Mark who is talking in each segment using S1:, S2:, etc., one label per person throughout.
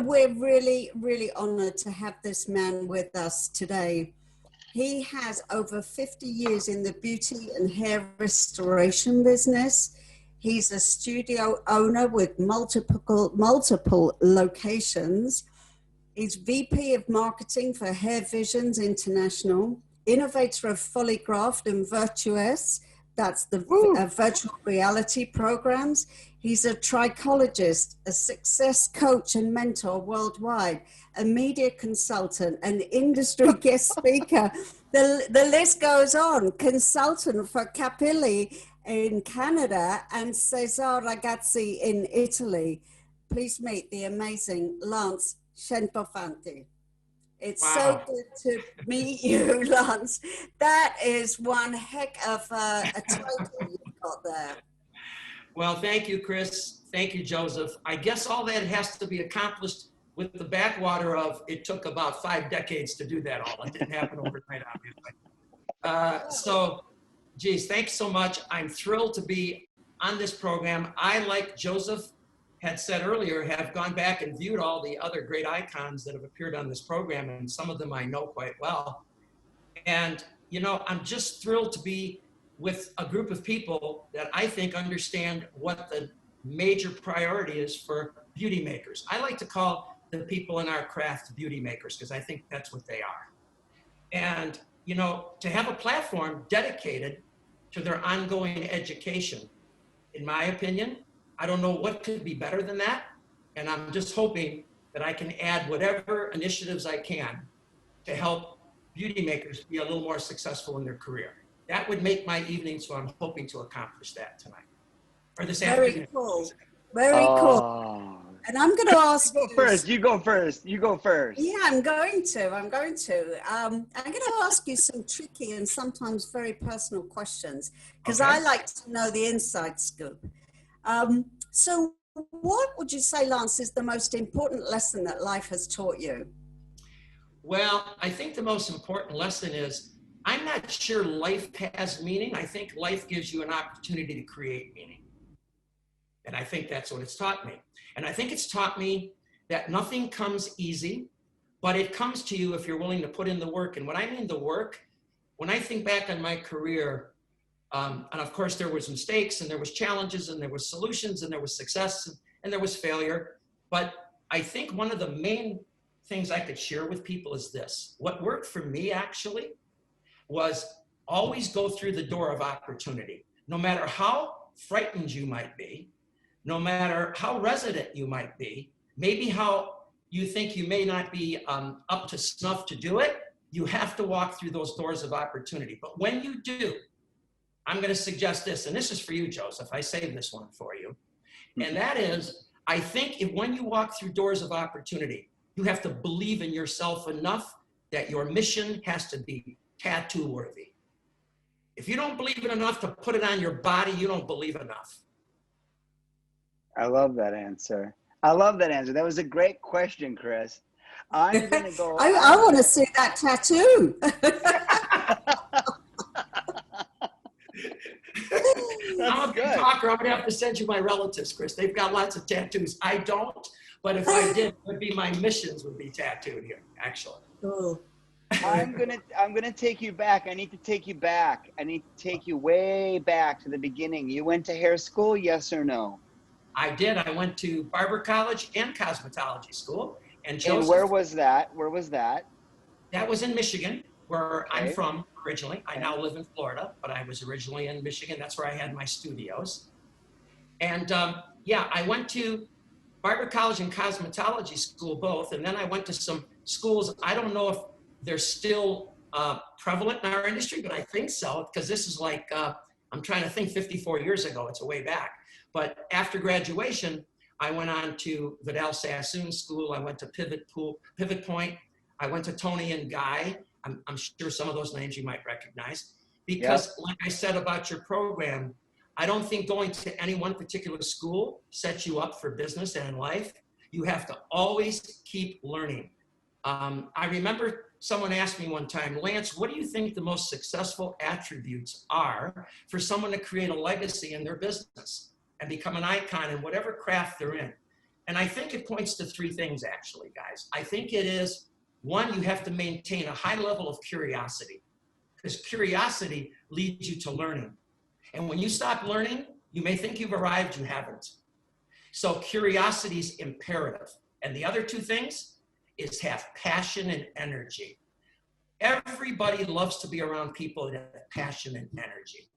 S1: we're really, really honored to have this man with us today. He has over 50 years in the beauty and hair restoration business. He's a studio owner with multiple locations. He's VP of Marketing for Hair Visions International, innovator of Polygraphed and Virtuous, that's the virtual reality programs. He's a trichologist, a success coach and mentor worldwide, a media consultant, an industry guest speaker. The list goes on. Consultant for Capilli in Canada and Cesar Ragazzi in Italy. Please meet the amazing Lance Centrofanti. It's so good to meet you, Lance. That is one heck of a title you've got there.
S2: Well, thank you, Chris. Thank you, Joseph. I guess all that has to be accomplished with the backwater of it took about 5 decades to do that all. It didn't happen overnight, obviously. So, geez, thanks so much. I'm thrilled to be on this program. I, like Joseph had said earlier, have gone back and viewed all the other great icons that have appeared on this program, and some of them I know quite well. And, you know, I'm just thrilled to be with a group of people that I think understand what the major priority is for beauty makers. I like to call the people in our craft beauty makers, because I think that's what they are. And, you know, to have a platform dedicated to their ongoing education, in my opinion, I don't know what could be better than that. And I'm just hoping that I can add whatever initiatives I can to help beauty makers be a little more successful in their career. That would make my evening, so I'm hoping to accomplish that tonight. Or this afternoon.
S1: Very cool. Very cool. And I'm going to ask you.
S3: You go first. You go first.
S1: Yeah, I'm going to. I'm going to ask you some tricky and sometimes very personal questions, because I like to know the inside scoop. So what would you say, Lance, is the most important lesson that life has taught you?
S2: Well, I think the most important lesson is I'm not sure life has meaning. I think life gives you an opportunity to create meaning. And I think that's what it's taught me. And I think it's taught me that nothing comes easy, but it comes to you if you're willing to put in the work. And when I mean the work, when I think back on my career, and of course there was mistakes and there was challenges and there was solutions and there was success and there was failure. But I think one of the main things I could share with people is this. What worked for me actually was always go through the door of opportunity. No matter how frightened you might be, no matter how resident you might be, maybe how you think you may not be up to snuff to do it, you have to walk through those doors of opportunity. But when you do, I'm going to suggest this, and this is for you, Joseph. I saved this one for you. And that is, I think when you walk through doors of opportunity, you have to believe in yourself enough that your mission has to be tattoo worthy. If you don't believe it enough to put it on your body, you don't believe enough.
S3: I love that answer. I love that answer. That was a great question, Chris. I'm going to go.
S1: I want to see that tattoo.
S2: I'm a good talker. I'm going to have to send you my relatives, Chris. They've got lots of tattoos. I don't, but if I did, it would be my missions would be tattooed here, actually.
S1: Cool.
S3: I'm gonna take you back. I need to take you back. I need to take you way back to the beginning. You went to hair school, yes or no?
S2: I did. I went to barber college and cosmetology school. And
S3: where was that? Where was that?
S2: That was in Michigan, where I'm from originally. I now live in Florida, but I was originally in Michigan. That's where I had my studios. And yeah, I went to barber college and cosmetology school both. And then I went to some schools. I don't know if they're still prevalent in our industry, but I think so, because this is like, I'm trying to think 54 years ago, it's a way back. But after graduation, I went on to Vidal Sassoon School. I went to Pivot Point. I went to Tony and Guy. I'm sure some of those names you might recognize. Because like I said about your program, I don't think going to any one particular school sets you up for business and in life. You have to always keep learning. I remember someone asked me one time, Lance, what do you think the most successful attributes are for someone to create a legacy in their business and become an icon in whatever craft they're in? And I think it points to three things, actually, guys. I think it is, one, you have to maintain a high level of curiosity, because curiosity leads you to learning. And when you stop learning, you may think you've arrived, you haven't. So curiosity is imperative. And the other two things is have passion and energy. Everybody loves to be around people that have passion and energy.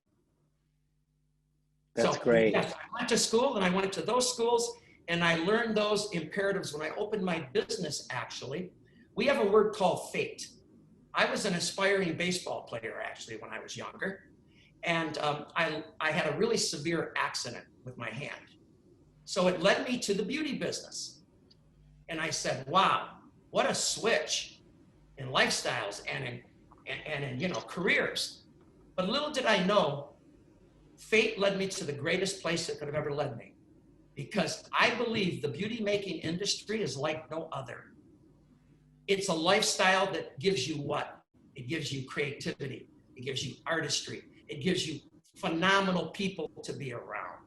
S3: That's
S2: so,
S3: great.
S2: Yes, I went to school, and I went to those schools, and I learned those imperatives when I opened my business, actually. We have a word called fate. I was an aspiring baseball player, actually, when I was younger. And I had a really severe accident with my hand. So it led me to the beauty business. And I said, wow, what a switch in lifestyles and in careers. But little did I know, fate led me to the greatest place it could have ever led me. Because I believe the beauty making industry is like no other. It's a lifestyle that gives you what? It gives you creativity. It gives you artistry. It gives you phenomenal people to be around.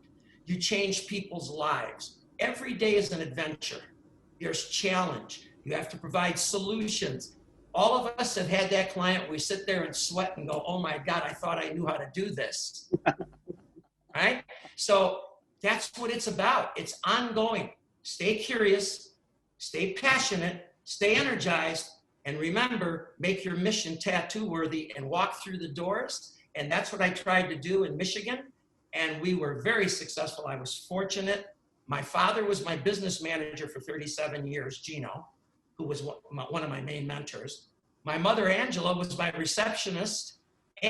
S2: You change people's lives. Every day is an adventure. There's challenge. You have to provide solutions. All of us have had that client where we sit there and sweat and go, oh my God, I thought I knew how to do this. Right? So that's what it's about. It's ongoing. Stay curious, stay passionate, stay energized, and remember, make your mission tattoo worthy and walk through the doors. And that's what I tried to do in Michigan. And we were very successful. I was fortunate. My father was my business manager for 37 years, Gino, who was one of my main mentors. My mother, Angela, was my receptionist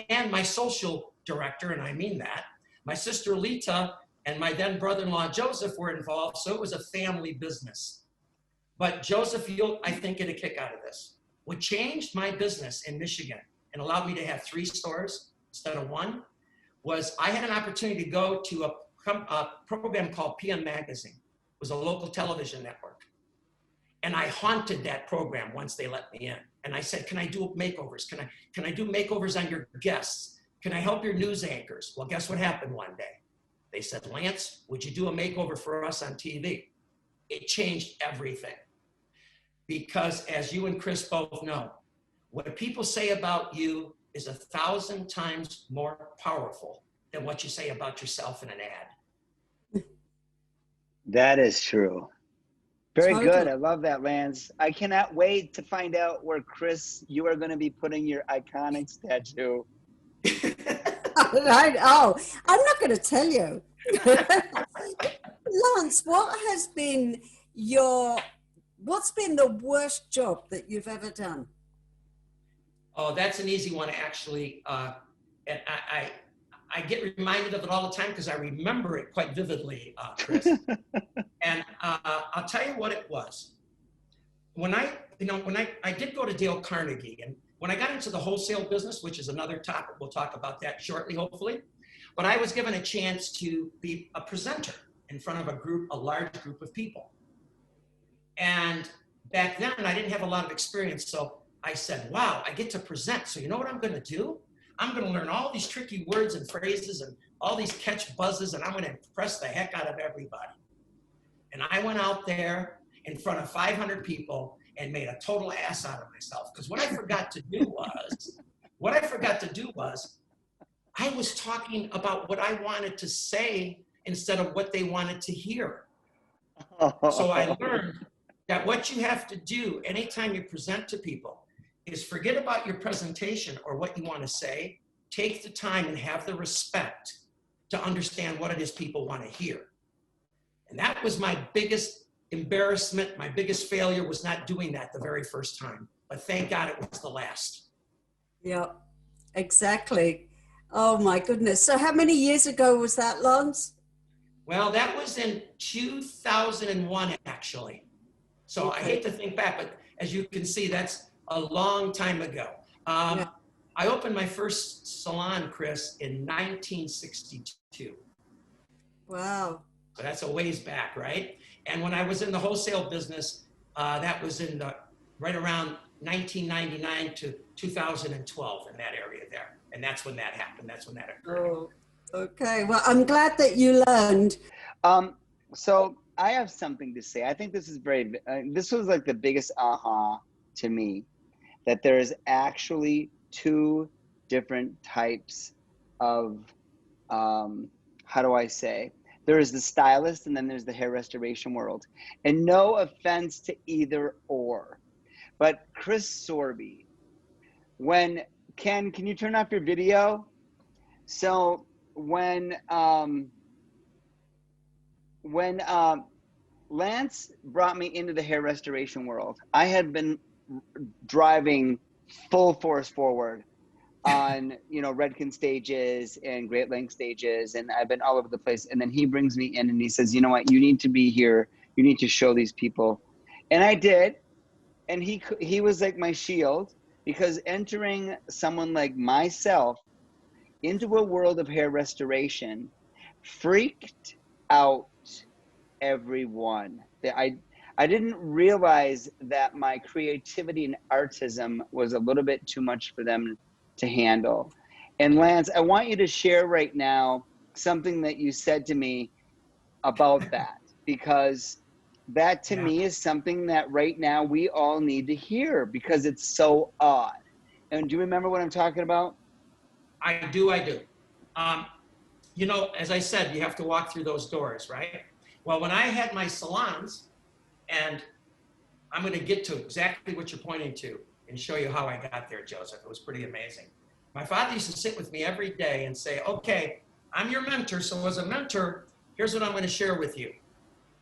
S2: and my social director, and I mean that. My sister, Lita, and my then brother-in-law, Joseph, were involved, so it was a family business. But Joseph, you'll, I think, get a kick out of this. What changed my business in Michigan and allowed me to have 3 stores instead of 1 was I had an opportunity to go to a program called PM Magazine. It was a local television network. And I haunted that program once they let me in. And I said, can I do makeovers? Can I do makeovers on your guests? Can I help your news anchors? Well, guess what happened one day? They said, Lance, would you do a makeover for us on TV? It changed everything. Because as you and Chris both know, what people say about you is 1,000 times more powerful than what you say about yourself in an ad.
S3: That is true. Very
S1: Totally.
S3: good. I love that, Lance. I cannot wait to find out where, Chris, you are going to be putting your iConixxx tattoo.
S1: I'm not going to tell you. Lance, what's been the worst job that you've ever done?
S2: Oh, that's an easy one, actually. And I get reminded of it all the time because I remember it quite vividly, Chris. And I'll tell you what it was. When I did go to Dale Carnegie, and when I got into the wholesale business, which is another topic, we'll talk about that shortly, hopefully. But I was given a chance to be a presenter in front of a large group of people. And back then, I didn't have a lot of experience, so I said, wow, I get to present. So you know what I'm going to do? I'm going to learn all these tricky words and phrases and all these catch buzzes, and I'm going to impress the heck out of everybody. And I went out there in front of 500 people and made a total ass out of myself. Because what I forgot to do was, I was talking about what I wanted to say instead of what they wanted to hear. So I learned that what you have to do anytime you present to people is forget about your presentation or what you want to say. Take the time and have the respect to understand what it is people want to hear. And that was my biggest embarrassment. My biggest failure was not doing that the very first time. But thank God it was the last.
S1: Yeah, exactly. Oh my goodness. So how many years ago was that, Lance?
S2: Well, that was in 2001, actually. So I hate to think back, but as you can see, that's a long time ago.
S1: Yeah.
S2: I opened my first salon, Chris, in 1962.
S1: Wow.
S2: So that's a ways back, right? And when I was in the wholesale business, that was in right around 1999 to 2012, in that area there. And that's when that happened. That's when that occurred.
S1: Oh, okay. Well, I'm glad that you learned.
S3: So I have something to say. I think this is this was like the biggest aha to me, that there is actually two different types of, how do I say? There is the stylist and then there's the hair restoration world. And no offense to either or, but Chris Sorby, Ken, can you turn off your video? So when Lance brought me into the hair restoration world, I had been driving full force forward on, you know, Redken stages and Great Lake stages, and I've been all over the place. And then he brings me in and he says, you know what, you need to be here. You need to show these people. And I did. And he was like my shield, because entering someone like myself into a world of hair restoration freaked out everyone. I didn't realize that my creativity and artism was a little bit too much for them to handle. And Lance, I want you to share right now something that you said to me about that, because that to me is something that right now we all need to hear, because it's so odd. And do you remember what I'm talking about?
S2: I do. You know, as I said, you have to walk through those doors, right? Well, when I had my salons, and I'm going to get to exactly what you're pointing to and show you how I got there, Joseph. It was pretty amazing. My father used to sit with me every day and say, okay, I'm your mentor. So as a mentor, here's what I'm going to share with you.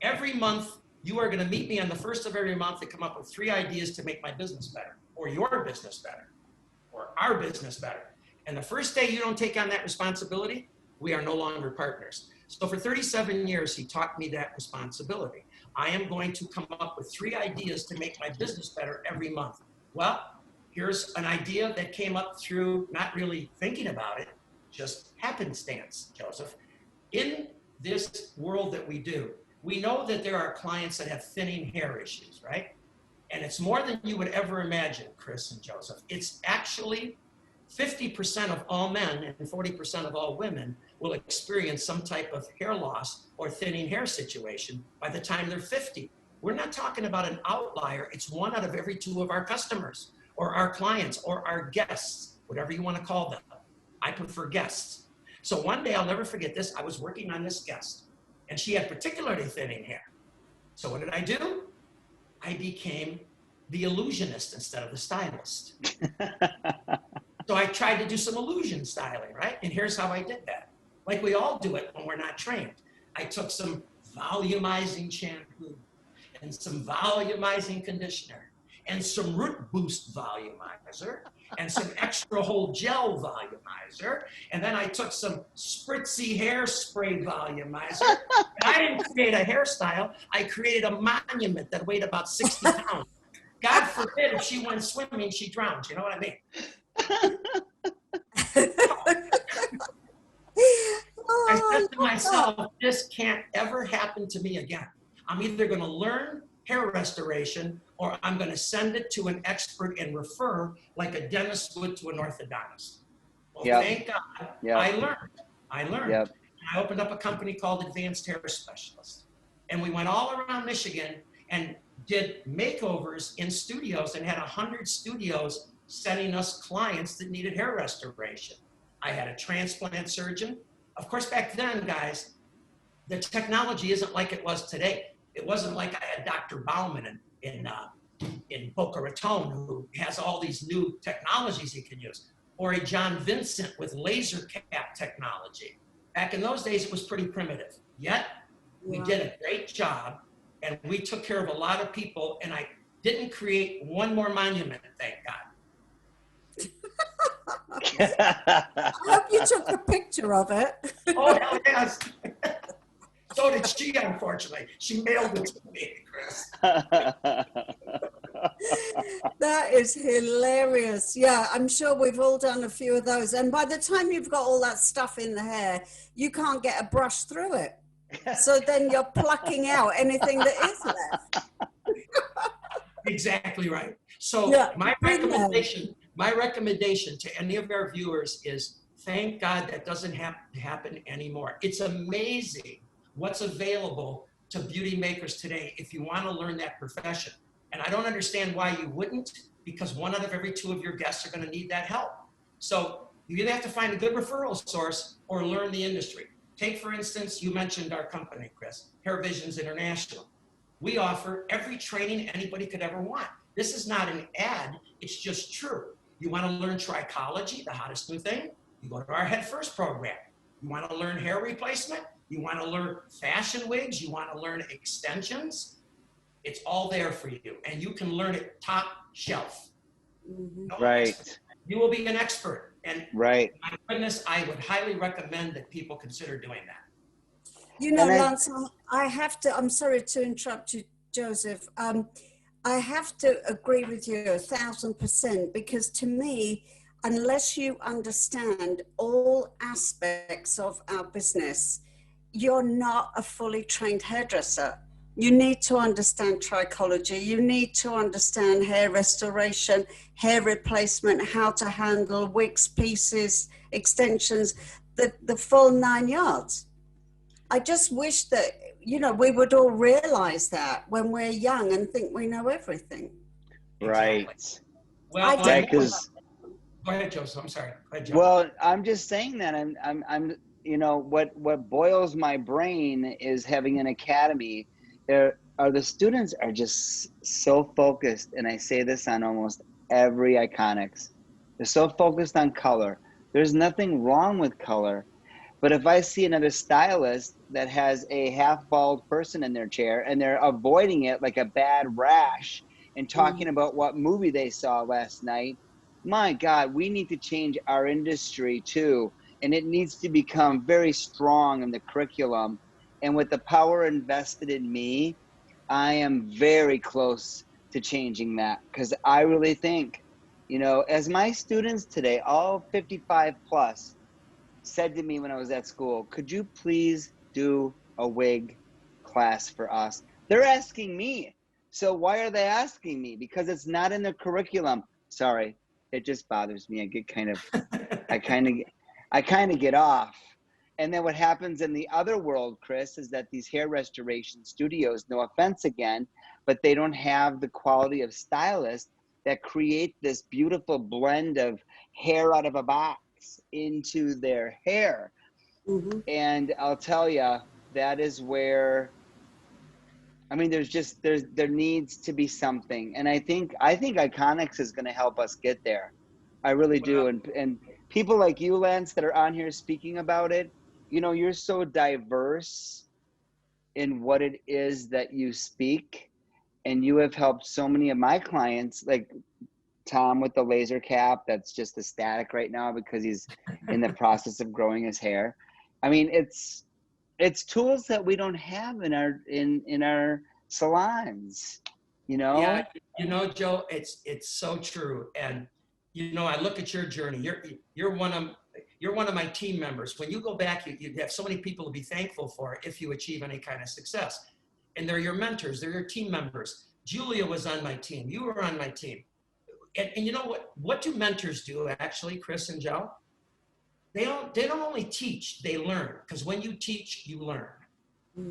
S2: Every month, you are going to meet me on the first of every month and come up with 3 ideas to make my business better, or your business better, or our business better. And the first day you don't take on that responsibility, we are no longer partners. So for 37 years, he taught me that responsibility. I am going to come up with 3 ideas to make my business better every month. Well, here's an idea that came up through not really thinking about it, just happenstance, Joseph. In this world that we do, we know that there are clients that have thinning hair issues, right? And it's more than you would ever imagine, Chris and Joseph. It's actually 50% of all men and 40% of all women will experience some type of hair loss or thinning hair situation by the time they're 50. We're not talking about an outlier. It's 1 out of every 2 of our customers or our clients or our guests, whatever you want to call them. I prefer guests. So one day, I'll never forget this. I was working on this guest, and she had particularly thinning hair. So what did I do? I became the illusionist instead of the stylist. So I tried to do some illusion styling, right? And here's how I did that. Like we all do it when we're not trained. I took some volumizing shampoo and some volumizing conditioner and some root boost volumizer and some extra hold gel volumizer. And then I took some spritzy hairspray volumizer. And I didn't create a hairstyle. I created a monument that weighed about 60 pounds. God forbid if she went swimming, she drowned. You know what I mean? I said to myself, this can't ever happen to me again. I'm either going to learn hair restoration or I'm going to send it to an expert and refer like a dentist would to an orthodontist. Well, thank God, I learned.
S3: Yep.
S2: I opened up a company called Advanced Hair Specialist. And we went all around Michigan and did makeovers in studios and had 100 studios sending us clients that needed hair restoration. I had a transplant surgeon. Of course, back then, guys, the technology isn't like it was today. It wasn't like I had Dr. Bauman in Boca Raton who has all these new technologies he can use, or a John Vincent with laser cap technology. Back in those days, it was pretty primitive. Yet, we did a great job, and we took care of a lot of people, and I didn't create one more monument, thank God.
S1: I hope you took a picture of it.
S2: Oh, hell yes. So did she, unfortunately. She mailed it to me, Chris.
S1: That is hilarious. Yeah, I'm sure we've all done a few of those. And by the time you've got all that stuff in the hair, you can't get a brush through it. So then you're plucking out anything that is left.
S2: Exactly right. So my recommendation to any of our viewers is, thank God that doesn't have to happen anymore. It's amazing what's available to beauty makers today if you want to learn that profession. And I don't understand why you wouldn't, because one out of every two of your guests are going to need that help. So you either have to find a good referral source or learn the industry. Take, for instance, you mentioned our company, Chris, Hair Visions International. We offer every training anybody could ever want. This is not an ad, it's just true. You want to learn trichology, the hottest new thing? You go to our Head First program. You want to learn hair replacement? You want to learn fashion wigs? You want to learn extensions? It's all there for you, and you can learn it top shelf. No
S3: Right.
S2: expert. You will be an expert, and
S3: right.
S2: my goodness, I would highly recommend that people consider doing that.
S1: You know, Lance, I have to, I'm sorry to interrupt you, Joseph. I have to agree with you 1,000%, because to me, unless you understand all aspects of our business, you're not a fully trained hairdresser. You need to understand trichology. You need to understand hair restoration, hair replacement, how to handle wigs, pieces, extensions, the full 9 yards. I just wish that, you know, we would all realize that when we're young and think we know everything.
S3: Right.
S2: Exactly. Well,
S3: yeah, because
S2: go ahead, Joseph. I'm sorry. Go ahead, Joe.
S3: Well, I'm just saying that I'm you know, what boils my brain is having an academy. There are the students are just so focused, and I say this on almost every iConixxx. They're so focused on color. There's nothing wrong with color. But if I see another stylist that has a half-bald person in their chair and they're avoiding it like a bad rash and talking about what movie they saw last night, my God, we need to change our industry too. And it needs to become very strong in the curriculum. And with the power invested in me, I am very close to changing that, because I really think, you know, as my students today, all 55 plus, said to me when I was at school, could you please do a wig class for us? They're asking me. So why are they asking me? Because it's not in the curriculum. Sorry, it just bothers me. I get kind of, I kind of get off. And then what happens in the other world, Chris, is that these hair restoration studios, no offense again, but they don't have the quality of stylists that create this beautiful blend of hair out of a box into their hair. And I'll tell you, that is where, I mean, there needs to be something. And I think iConixxx is going to help us get there. I really do. And people like you, Lance, that are on here speaking about it, you know, you're so diverse in what it is that you speak. And you have helped so many of my clients, like Tom with the laser cap that's just ecstatic right now because he's in the process of growing his hair. I mean, it's tools that we don't have in our salons, you know?
S2: Yeah, you know, Joe, it's so true. And you know, I look at your journey. You're one of my team members. When you go back, you have so many people to be thankful for if you achieve any kind of success. And they're your mentors, they're your team members. Julia was on my team, you were on my team. And you know what do mentors do actually, Chris and Joe? They don't only teach, they learn. Because when you teach, you learn.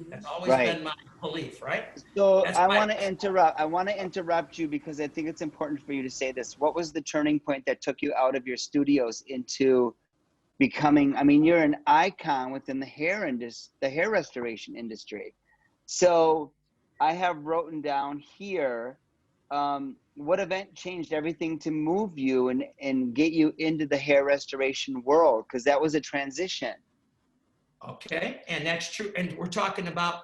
S2: That's always been my belief, right?
S3: So I want to interrupt you because I think it's important for you to say this. What was the turning point that took you out of your studios into becoming, I mean, you're an icon within the hair restoration industry. So I have written down here, what event changed everything to move you and get you into the hair restoration world? Because that was a transition.
S2: Okay, and that's true. And we're talking about,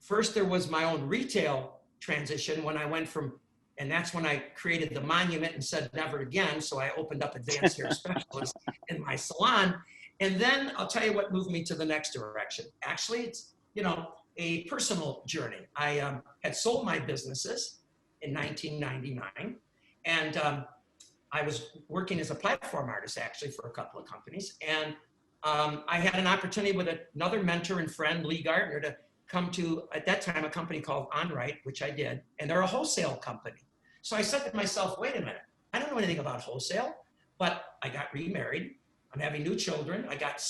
S2: first there was my own retail transition when I went from, and that's when I created the monument and said never again. So I opened up Advanced Hair Specialist in my salon. And then I'll tell you what moved me to the next direction. Actually, it's, you know, a personal journey. I had sold my businesses in 1999. And I was working as a platform artist actually for a couple of companies. And I had an opportunity with another mentor and friend, Lee Gardner, to come to, at that time, a company called OnRight, which I did. And they're a wholesale company. So I said to myself, wait a minute, I don't know anything about wholesale, but I got remarried. I'm having new children. I got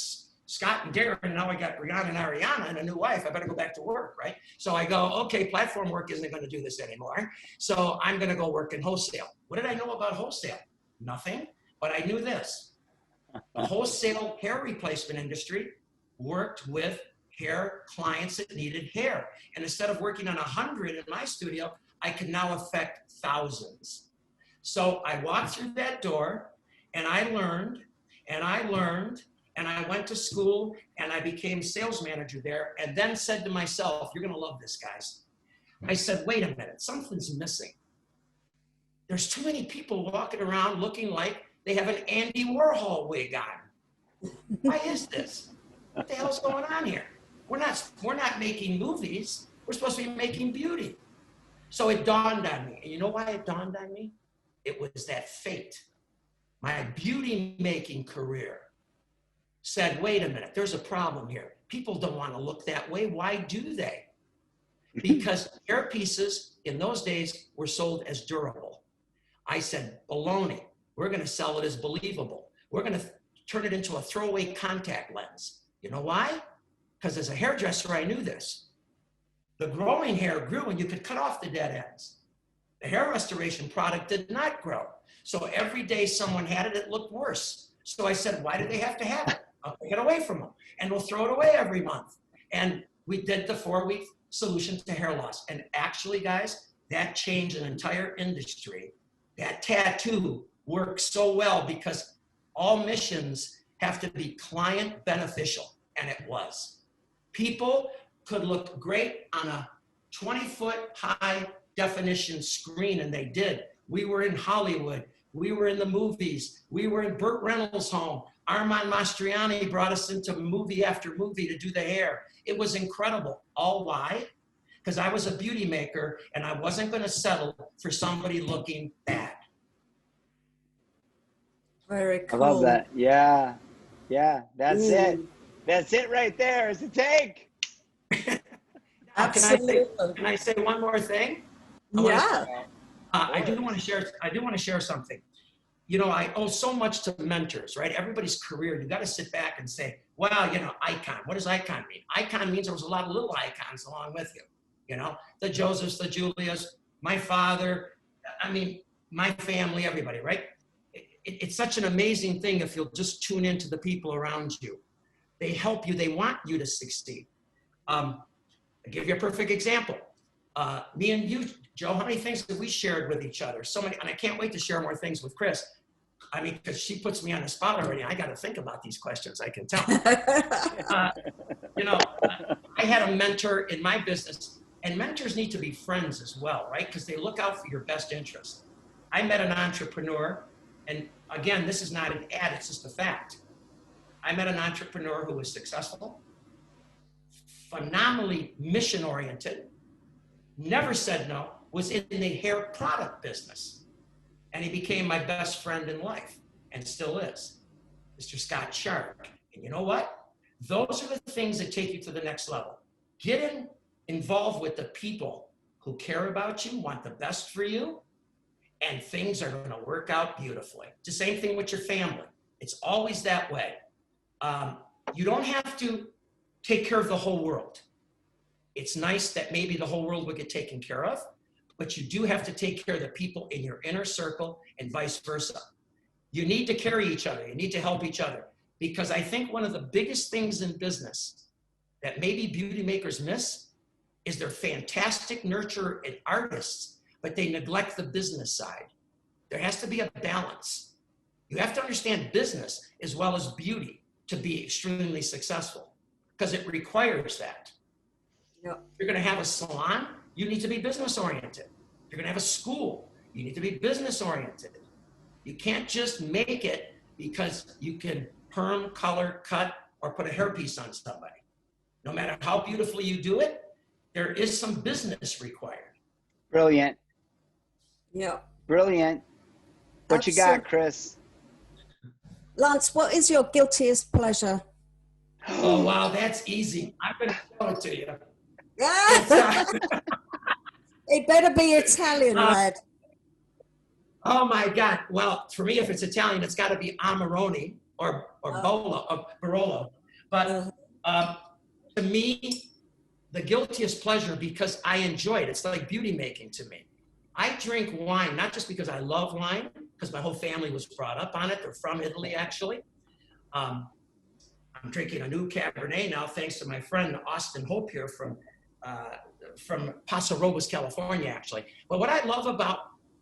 S2: Scott and Darren, and now I got Brianna and Ariana and a new wife. I better go back to work, right? So I go, okay, platform work isn't going to do this anymore. So I'm going to go work in wholesale. What did I know about wholesale? Nothing, but I knew this. The wholesale hair replacement industry worked with hair clients that needed hair. And instead of working on 100 in my studio, I could now affect thousands. So I walked through that door and I learned and I learned and I went to school and I became sales manager there and then said to myself, you're going to love this, guys. I said, wait a minute, something's missing. There's too many people walking around looking like they have an Andy Warhol wig on. Why is this? What the hell's going on here? We're not making movies. We're supposed to be making beauty. So it dawned on me. And you know why it dawned on me? It was that fate. My beauty making career said, wait a minute, there's a problem here. People don't want to look that way. Why do they? Because hair pieces in those days were sold as durable. I said, baloney. We're going to sell it as believable. We're going to turn it into a throwaway contact lens. You know why? Because as a hairdresser, I knew this. The growing hair grew and you could cut off the dead ends. The hair restoration product did not grow. So every day someone had it, it looked worse. So I said, why do they have to have it? I'll take it away from them and we'll throw it away every month. And we did the 4-week solution to hair loss. And actually, guys, that changed an entire industry. That tattoo works so well because all missions have to be client beneficial. And it was. People could look great on a 20-foot high definition screen, and they did. We were in Hollywood. We were in the movies. We were in Burt Reynolds' home. Armand Mastriani brought us into movie after movie to do the hair. It was incredible. All why? Because I was a beauty maker, and I wasn't going to settle for somebody looking bad.
S1: Very cool.
S3: I love that. Yeah. Yeah, that's it. That's it right there. It's a take.
S1: Absolutely.
S2: Can I say one more thing? I do want to share something. You know, I owe so much to mentors, right? Everybody's career, you got to sit back and say, well, you know, icon. What does icon mean? Icon means there was a lot of little icons along with you. You know, the Josephs, the Julias, my father, I mean, my family, everybody, right? It's such an amazing thing if you'll just tune into the people around you. They help you. They want you to succeed. I'll give you a perfect example. Me and you, Joe, how many things have we shared with each other? So many, and I can't wait to share more things with Chris. I mean, because she puts me on the spot already. I got to think about these questions, I can tell. You know, I had a mentor in my business, and mentors need to be friends as well, right? Because they look out for your best interest. I met an entrepreneur, and again, this is not an ad, it's just a fact. I met an entrepreneur who was successful, phenomenally mission-oriented, never said no, was in the hair product business. And he became my best friend in life, and still is, Mr. Scott Shark. And you know what? Those are the things that take you to the next level. Get involved with the people who care about you, want the best for you, and things are going to work out beautifully. It's the same thing with your family. It's always that way. You don't have to take care of the whole world. It's nice that maybe the whole world would get taken care of, but you do have to take care of the people in your inner circle and vice versa. You need to carry each other. You need to help each other, because I think one of the biggest things in business that maybe beauty makers miss is they're fantastic nurturer and artists, but they neglect the business side. There has to be a balance. You have to understand business as well as beauty to be extremely successful, because it requires that.
S1: Yep.
S2: If you're going to have a salon, you need to be business oriented. If you're going to have a school, you need to be business oriented. You can't just make it because you can perm, color, cut, or put a hairpiece on somebody. No matter how beautifully you do it, there is some business required.
S3: Brilliant.
S1: Yeah.
S3: Brilliant. What you got, Chris?
S1: Lance, what is your guiltiest pleasure?
S2: Oh, wow, that's easy. I'm going to show it to you.
S1: It better be Italian, lad.
S2: Oh my God. Well, for me, if it's Italian, it's got to be Amarone or Barolo. But to me, the guiltiest pleasure, because I enjoy it. It's like beauty making to me. I drink wine, not just because I love wine, because my whole family was brought up on it. They're from Italy, actually. I'm drinking a new Cabernet now, thanks to my friend Austin Hope here from Paso Robles, California, actually. But what I love about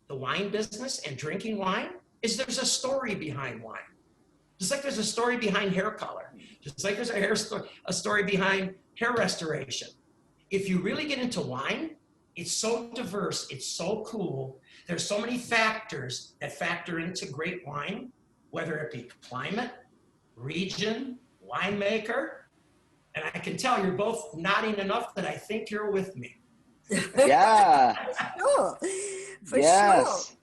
S2: the wine business and drinking wine is there's a story behind wine. Just like there's a story behind hair color. Just like there's a story behind hair restoration. If you really get into wine, it's so diverse, it's so cool. There's so many factors that factor into great wine, whether it be climate, region, winemaker. And I can tell you're both nodding enough that I think you're with me.
S3: Yeah.
S1: Sure. For
S3: Yes.
S1: sure.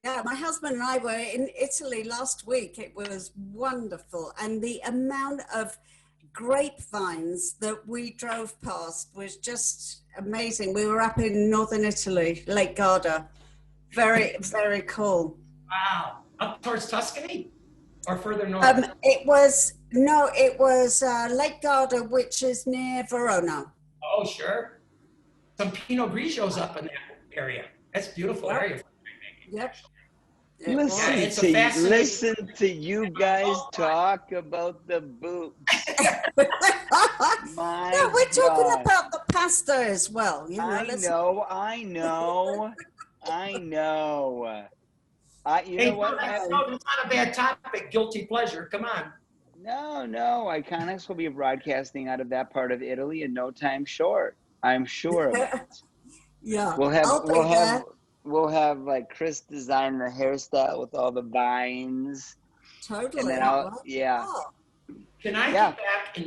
S1: Yeah, my husband and I were in Italy last week. It was wonderful. And the amount of grapevines that we drove past was just amazing. We were up in northern Italy, Lake Garda. Very, very cool.
S2: Wow. Up towards Tuscany or further north?
S1: It was Lake Garda, which is near Verona.
S2: Oh, sure. Some Pinot Grigios up in that area. That's a beautiful area.
S1: Yep.
S3: Listen to you guys talk about the boots.
S1: No, we're talking about the pasta as well. You know,
S3: I know. You know what?
S2: It's not a bad topic. Guilty pleasure. Come on.
S3: No. iConixxx will be broadcasting out of that part of Italy in no time short. I'm sure of it.
S1: Yeah.
S3: We'll have like Chris design the hairstyle with all the vines.
S1: Totally.
S3: Yeah.
S2: Can I get back and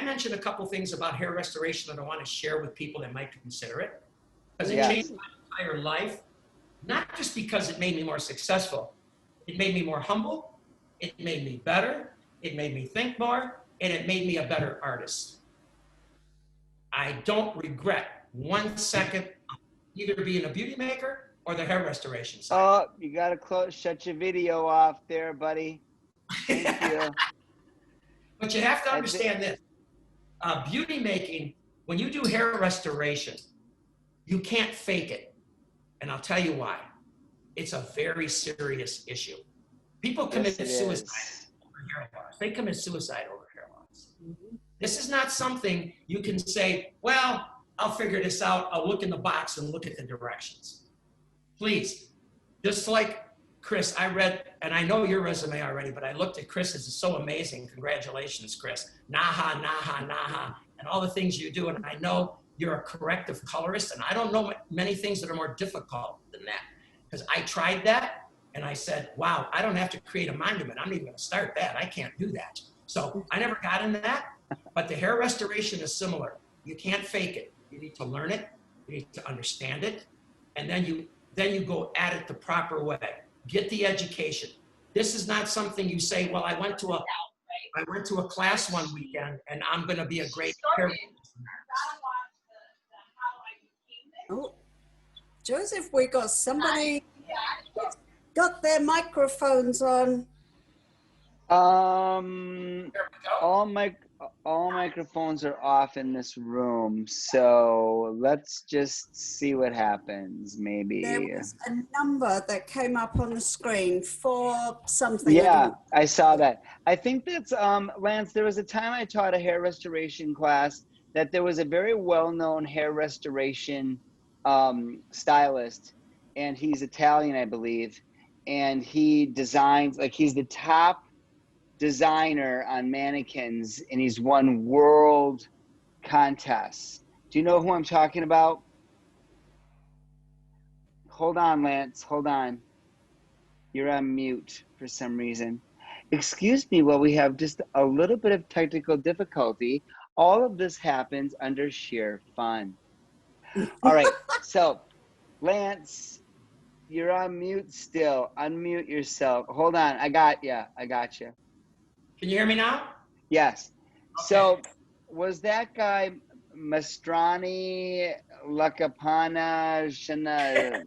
S2: mention a couple things about hair restoration that I want to share with people that might consider it? Because it changed my entire life, not just because it made me more successful. It made me more humble. It made me better. It made me think more. And it made me a better artist. I don't regret 1 second either being a beauty maker or the hair restoration side.
S3: Oh, you got to shut your video off there, buddy. Thank you.
S2: But you have to understand this. Beauty making, when you do hair restoration, you can't fake it. And I'll tell you why. It's a very serious issue. People commit suicide over hair loss. They commit suicide over hair loss. Mm-hmm. This is not something you can say, well, I'll figure this out. I'll look in the box and look at the directions. Please, just like Chris, I read, and I know your resume already, but I looked at Chris's. It's so amazing. Congratulations, Chris. Naha, and all the things you do. And I know you're a corrective colorist, and I don't know many things that are more difficult than that. Because I tried that, and I said, wow, I don't have to create a monument. I'm not even going to start that. I can't do that. So I never got into that. But the hair restoration is similar. You can't fake it. You need to learn it. You need to understand it. And then you go at it the proper way. Get the education. This is not something you say, well, I went to a class one weekend and I'm going to be a great hair.
S1: Oh, Joseph, we got somebody got their microphones on.
S3: All microphones are off in this room, so let's just see what happens. Maybe
S1: there was a number that came up on the screen for something.
S3: Yeah, I saw that. I think that's Lance. There was a time I taught a hair restoration class that there was a very well-known hair restoration stylist, and he's Italian, I believe, and he designs, like, he's the top designer on mannequins, and he's won world contests. Do you know who I'm talking about? Hold on, Lance, hold on. You're on mute for some reason. Excuse me while we have just a little bit of technical difficulty. All of this happens under sheer fun. All right, so Lance, you're on mute still. Unmute yourself. Hold on, I got you.
S2: Can you hear me now?
S3: Yes.
S2: Okay.
S3: So was that guy Mastrani Lacapana Shana?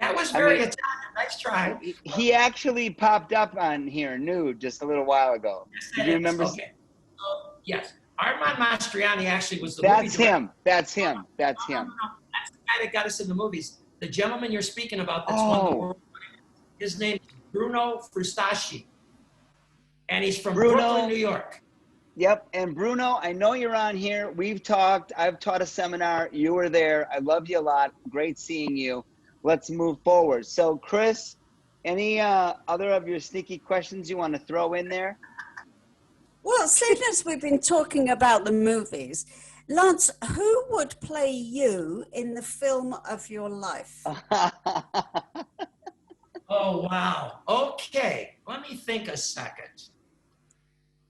S2: That was
S3: I
S2: very
S3: mean,
S2: Italian. Nice try.
S3: he actually popped up on here nude just a little while ago.
S2: Yes,
S3: Did
S2: that
S3: you
S2: is.
S3: remember?
S2: Okay. So, yes. Armand Mastriani actually was the movie
S3: That's
S2: director.
S3: him. That's him. That's
S2: No,
S3: him.
S2: That's the guy that got us in the movies. The gentleman you're speaking about that's won the
S3: Oh,
S2: world. His name is Bruno Frustacci. And he's from Brooklyn,
S3: Bruno.
S2: New York.
S3: Yep. And Bruno, I know you're on here. We've talked. I've taught a seminar. You were there. I love you a lot. Great seeing you. Let's move forward. So, Chris, any other of your sneaky questions you want to throw in there?
S1: Well, seeing as we've been talking about the movies, Lance, who would play you in the film of your life?
S2: Oh, wow. Okay. Let me think a second.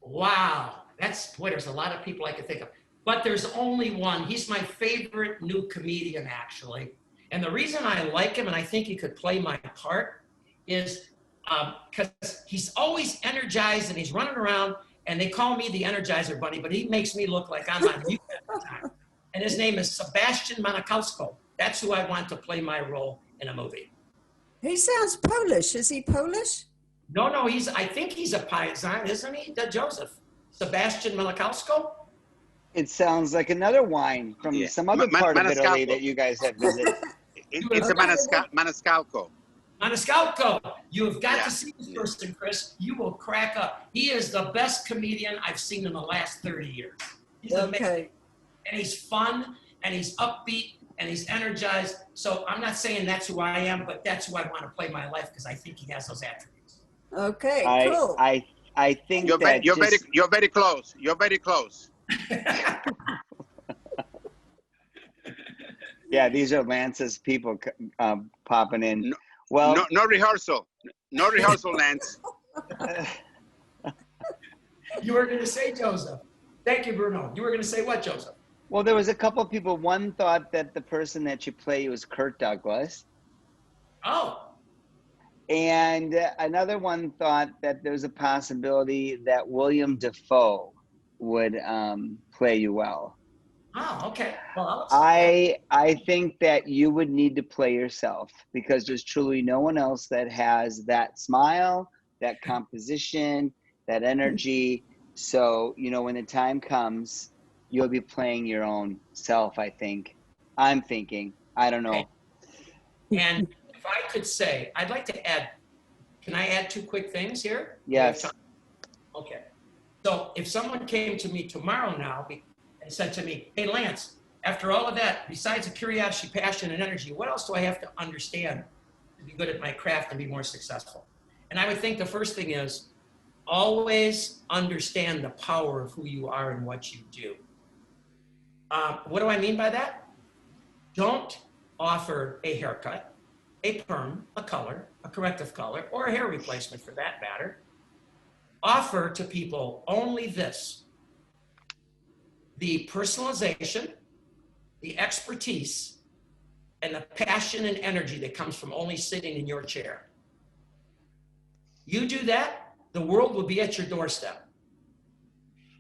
S2: Wow. There's a lot of people I could think of. But there's only one. He's my favorite new comedian, actually. And the reason I like him and I think he could play my part is because he's always energized and he's running around, and they call me the Energizer Bunny, but he makes me look like I'm on mute all the time. And his name is Sebastian Maniscalco. That's who I want to play my role in a movie.
S1: He sounds Polish. Is he Polish?
S2: No, I think he's a paisan, isn't he, Joseph? Sebastian Maniscalco?
S3: It sounds like another wine from some other part of Italy that you guys have visited.
S4: It's a Maniscalco.
S2: Maniscalco, you have got to see this person, Chris. You will crack up. He is the best comedian I've seen in the last 30 years. He's amazing. And he's fun, and he's upbeat, and he's energized. So I'm not saying that's who I am, but that's who I want to play my life because I think he has those attributes.
S1: Okay, cool.
S3: I think
S4: you're very close. You're very close.
S3: Yeah, these are Lance's people popping in.
S4: No rehearsal. No rehearsal, Lance.
S2: You were going to say Joseph. Thank you, Bruno. You were going to say what, Joseph?
S3: Well, there was a couple of people. One thought that the person that you play was Kirk Douglas.
S2: Oh.
S3: And another one thought that there's a possibility that William Dafoe would play you well.
S2: Oh, okay. Well,
S3: I think that you would need to play yourself because there's truly no one else that has that smile, that composition, that energy. So, when the time comes, you'll be playing your own self, I think. I'm thinking. I don't know.
S2: And if I could say, I'd like to add, can I add two quick things here?
S3: Yes.
S2: Okay. So if someone came to me tomorrow now and said to me, hey, Lance, after all of that, besides the curiosity, passion, and energy, what else do I have to understand to be good at my craft and be more successful? And I would think the first thing is always understand the power of who you are and what you do. What do I mean by that? Don't offer a haircut, a perm, a color, a corrective color, or a hair replacement for that matter. Offer to people only this: the personalization, the expertise, and the passion and energy that comes from only sitting in your chair. You do that, the world will be at your doorstep.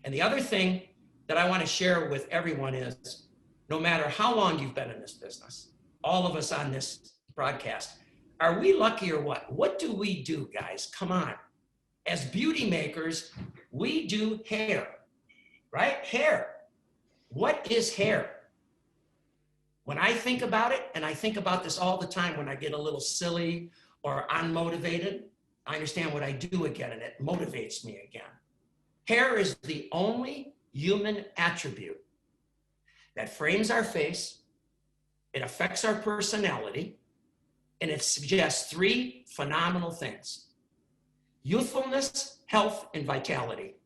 S2: And the other thing that I want to share with everyone is, no matter how long you've been in this business, all of us on this broadcast, are we lucky or what? What do we do, guys? Come on. As beauty makers, we do hair, right? Hair. What is hair? When I think about it, and I think about this all the time when I get a little silly or unmotivated, I understand what I do again, and it motivates me again. Hair is the only human attribute that frames our face, it affects our personality, and it suggests three phenomenal things: youthfulness, health, and vitality.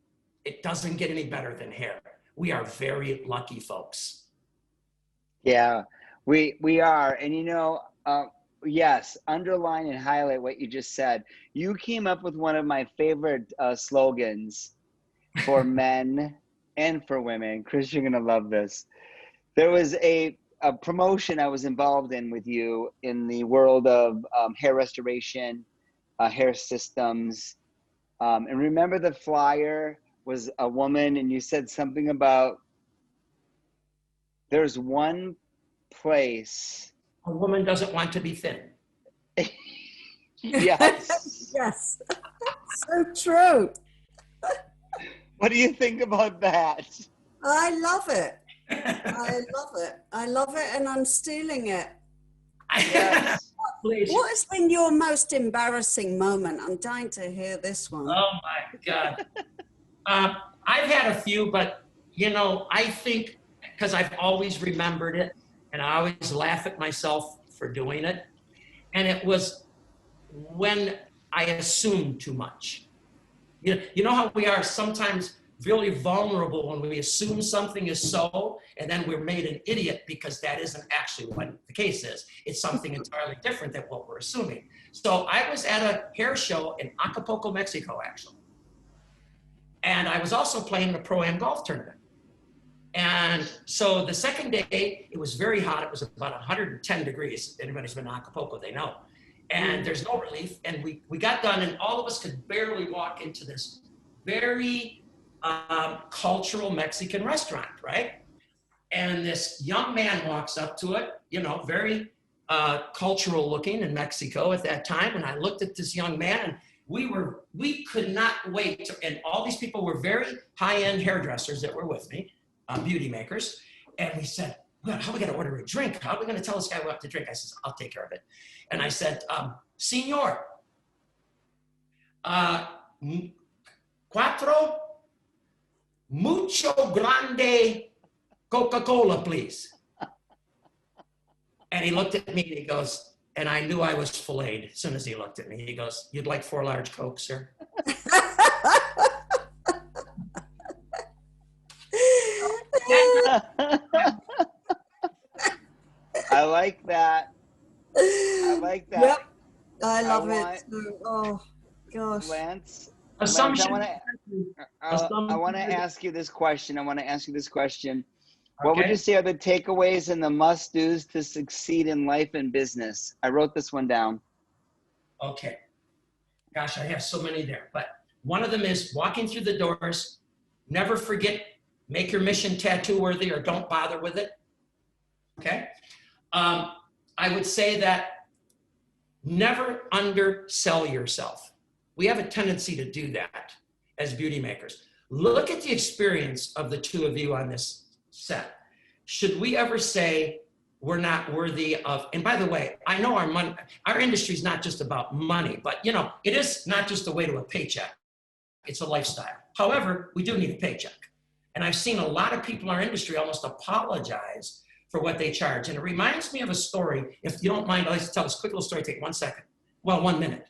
S2: It doesn't get any better than hair. We are very lucky folks.
S3: Yeah, we are. And yes, underline and highlight what you just said. You came up with one of my favorite slogans for men and for women. Chris, you're going to love this. There was a promotion I was involved in with you in the world of hair restoration, hair systems. And remember, the flyer was a woman, and you said something about there's one place.
S2: A woman doesn't want to be thin.
S3: Yes.
S1: Yes. So true.
S3: What do you think about that?
S1: I love it. I love it. I love it, and I'm stealing it.
S3: Yes.
S2: Please.
S1: What has been your most embarrassing moment? I'm dying to hear this one.
S2: Oh my God. I've had a few, but you know, I think because I've always remembered it and I always laugh at myself for doing it. And it was when I assumed too much. You know how we are sometimes really vulnerable when we assume something is so, and then we're made an idiot because that isn't actually what the case is. It's something entirely different than what we're assuming. So I was at a hair show in Acapulco, Mexico, actually. And I was also playing in a Pro-Am golf tournament. And so the second day, it was very hot. It was about 110 degrees. If anybody's been to Acapulco, they know. And there's no relief. And we got done, and all of us could barely walk into this very cultural Mexican restaurant, right? And this young man walks up to it, you know, very cultural looking in Mexico at that time. And I looked at this young man, and we could not wait. And all these people were very high-end hairdressers that were with me, beauty makers. And we said, well, how are we going to order a drink? How are we going to tell this guy what to drink? I said, I'll take care of it. And I said, Senor, cuatro mucho grande Coca-Cola, please. And he looked at me and he goes, and I knew I was filleted as soon as he looked at me. He goes, you'd like 4 large Cokes, sir?
S3: I like that. I like that.
S1: Yep. I love it. Oh, gosh.
S3: Lance,
S2: Assumption.
S3: I want to ask you this question.
S2: Okay.
S3: What would you say are the takeaways and the must-dos to succeed in life and business? I wrote this one down.
S2: Okay. Gosh, I have so many there. But one of them is walking through the doors. Never forget, make your mission tattoo worthy or don't bother with it. Okay. I would say that never undersell yourself. We have a tendency to do that as beauty makers. Look at the experience of the two of you on this set. Should we ever say we're not worthy of, and by the way, I know our industry is not just about money, but you know, it is not just a way to a paycheck. It's a lifestyle. However, we do need a paycheck. And I've seen a lot of people in our industry almost apologize for what they charge. And it reminds me of a story. If you don't mind, I'd like to tell this quick little story, take 1 second. Well, 1 minute.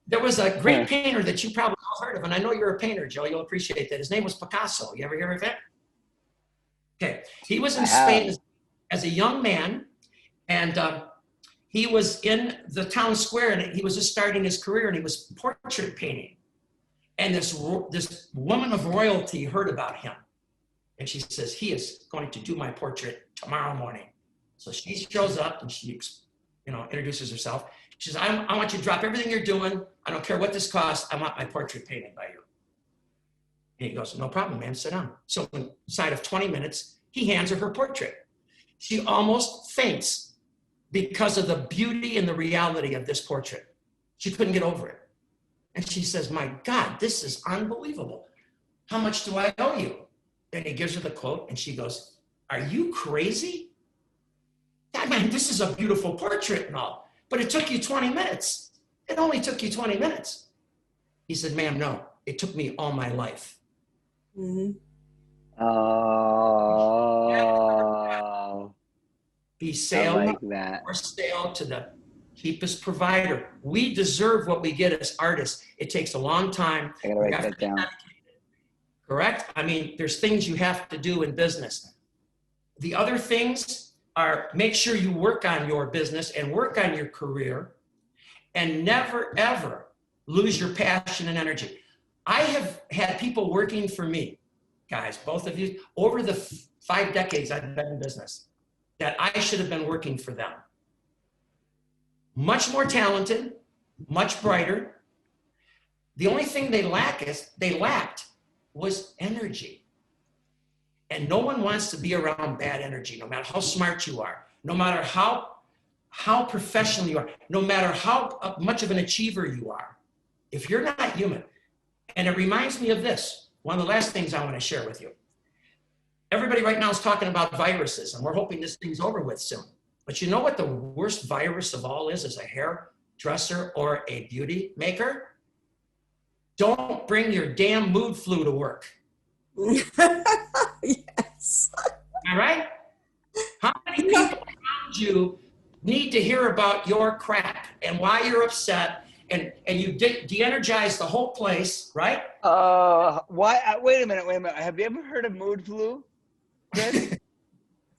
S2: There was a great painter that you probably all heard of, and I know you're a painter, Joe, you'll appreciate that. His name was Picasso. You ever hear of that? Okay, he was in Spain as a young man, and he was in the town square, and he was just starting his career, and he was portrait painting. And this woman of royalty heard about him. And she says, he is going to do my portrait tomorrow morning. So she shows up and she, introduces herself. She says, I want you to drop everything you're doing. I don't care what this costs. I want my portrait painted by you. And he goes, no problem, man, sit down. So inside of 20 minutes, he hands her her portrait. She almost faints because of the beauty and the reality of this portrait. She couldn't get over it. And she says, my God, this is unbelievable. How much do I owe you? And he gives her the quote, and she goes, are you crazy? I mean, this is a beautiful portrait and all, but it took you 20 minutes. It only took you 20 minutes. He said, ma'am, no, it took me all my life.
S1: Mm-hmm.
S3: Oh.
S2: Be sale
S3: I like that.
S2: or sale to the cheapest provider. We deserve what we get as artists. It takes a long time.
S3: I gotta write that down.
S2: Correct? I mean, there's things you have to do in business. The other things are make sure you work on your business and work on your career and never, ever lose your passion and energy. I have had people working for me, guys, both of you, over the 5 decades I've been in business, that I should have been working for them. Much more talented, much brighter. The only thing they lacked was energy. And no one wants to be around bad energy, no matter how smart you are, no matter how how professional you are, no matter how much of an achiever you are, if you're not human. And it reminds me of this, one of the last things I want to share with you. Everybody right now is talking about viruses, and we're hoping this thing's over with soon. But you know what the worst virus of all is a hairdresser or a beauty maker? Don't bring your damn mood flu to work.
S1: Yes.
S2: All right? How many people around you need to hear about your crap and why you're upset, and you de-energize the whole place, right?
S3: Why? Wait a minute. Have you ever heard of mood flu, Chris?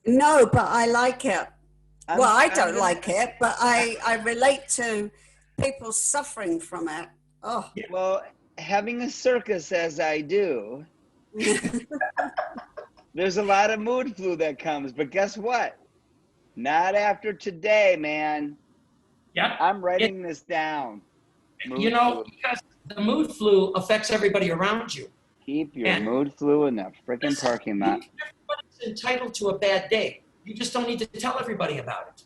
S1: No, but I like it. I don't like it, but I relate to people suffering from it. Oh.
S3: Well, having a circus as I do, there's a lot of mood flu that comes, but guess what? Not after today, man.
S2: Yeah.
S3: I'm writing this down.
S2: Because the mood flu affects everybody around you.
S3: Keep your mood flu in the freaking parking lot.
S2: Everybody's entitled to a bad day. You just don't need to tell everybody about it.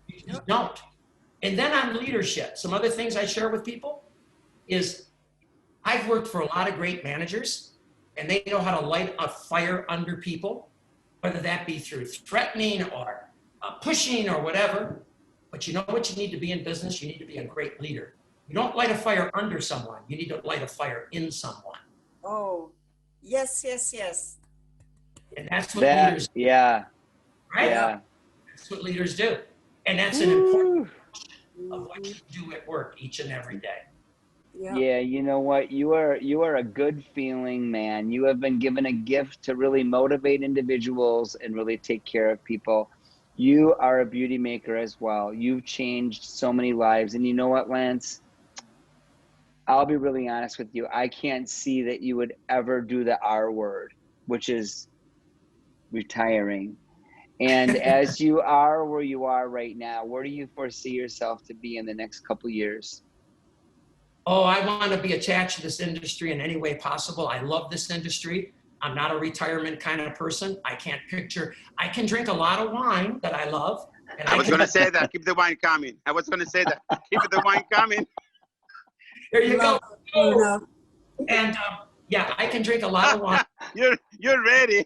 S2: You just don't. And then on leadership, some other things I share with people is I've worked for a lot of great managers, and they know how to light a fire under people, whether that be through threatening or pushing or whatever. But you know what you need to be in business? You need to be a great leader. You don't light a fire under someone. You need to light a fire in someone.
S1: Oh, yes.
S2: And that's what leaders do.
S3: Yeah.
S2: Right?
S3: Yeah.
S2: That's what leaders do. And that's an important portion of what you do at work each and every day.
S3: Yeah, you know what? You are a good feeling man. You have been given a gift to really motivate individuals and really take care of people. You are a beauty maker as well. You've changed so many lives. And you know what, Lance? I'll be really honest with you. I can't see that you would ever do the R word, which is retiring. And as you are where you are right now, where do you foresee yourself to be in the next couple of years?
S2: Oh, I want to be attached to this industry in any way possible. I love this industry. I'm not a retirement kind of person. I can drink a lot of wine that I love. And
S4: I was going to say that. Keep the wine coming. I was going to say that. Keep the wine coming.
S2: There you go. And yeah, I can drink a lot of wine.
S4: You're ready.